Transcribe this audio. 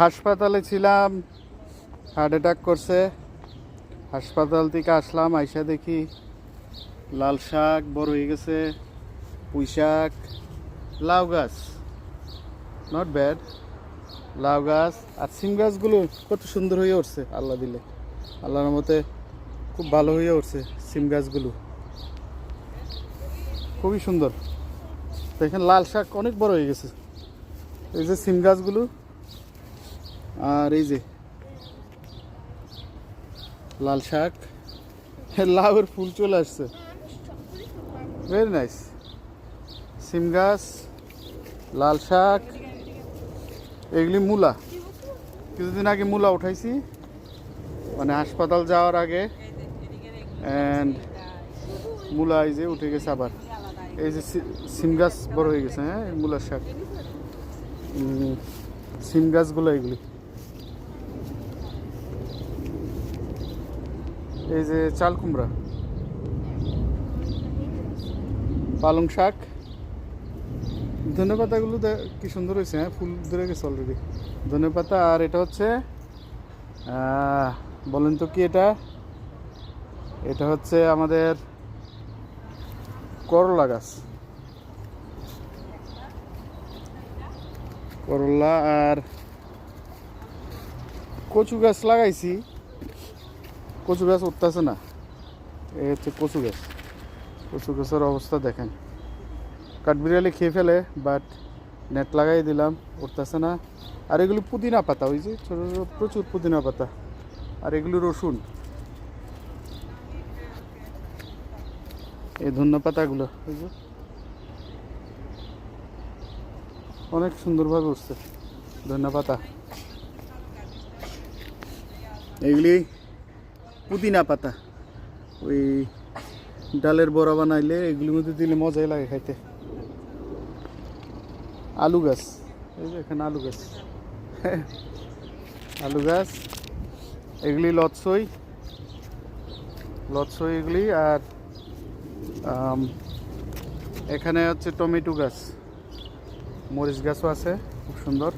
হাসপাতালে ছিলাম, heart attack করছে। হাসপাতাল থেকে আসলাম, আইসা দেখি লাল শাক বড় হয়ে গেছে, পুঁই শাক, লাউ গাছ, নট ব্যাড। লাউ গাছ আর সিম গাছগুলো কত সুন্দর হয়ে উঠছে, আল্লাহ দিলে, আল্লাহর মতে খুব ভালো হয়ে উঠছে সিম গাছগুলো, খুবই সুন্দর। দেখেন লাল শাক অনেক বড় হয়ে গেছে, এই যে সিম গাছগুলো, আর এই যে লাল শাক, লাউয়ের ফুল চলে আসছে, ভেরি নাইস। সিম গাছ, লাল শাক, এগুলি মূলা, কিছুদিন আগে মূলা উঠাইছি, মানে হাসপাতাল যাওয়ার আগে। অ্যান্ড মূলা এই যে উঠে গেছে আবার, এই যে সিম গাছ বড় হয়ে গেছে। হ্যাঁ, মূলার শাক, সিম গাছগুলো এগুলি, এই যে চাল কুমড়া, পালং শাক, ধনে পাতাগুলো কি সুন্দর হয়েছে। হ্যাঁ, ফুল ধরে গেছে অলরেডি ধনে পাতা। আর এটা হচ্ছে বলেন তো কি এটা, এটা হচ্ছে আমাদের করলা গাছ, করলা। আর কচু গাছ লাগাইছি, কচু গাছ উঠতেছে না, এই হচ্ছে কচু গাছ। কচু গাছের অবস্থা দেখেন, কাঠবিড়ালি খেয়ে ফেলে, বাট নেট লাগাই দিলাম, উঠতেছে না। আর এগুলো পুদিনা পাতা, ওই যে ছোটো ছোটো প্রচুর পুদিনা পাতা। আর এগুলো রসুন, এই ধন্য পাতাগুলো ওই যে অনেক সুন্দরভাবে উঠছে ধন্য পাতা। এগুলি পুদিনা পাতা, ওই ডালের বড়া বানাইলে এগুলির মধ্যে দিলে মজাই লাগে খাইতে। আলু গাছ, এই যে এখানে আলু গাছ, আলু গাছ, এগুলি লতসই, লতসই এগুলি। আর এখানে হচ্ছে টমেটো গাছ, মরিচ গাছও আছে খুব সুন্দর।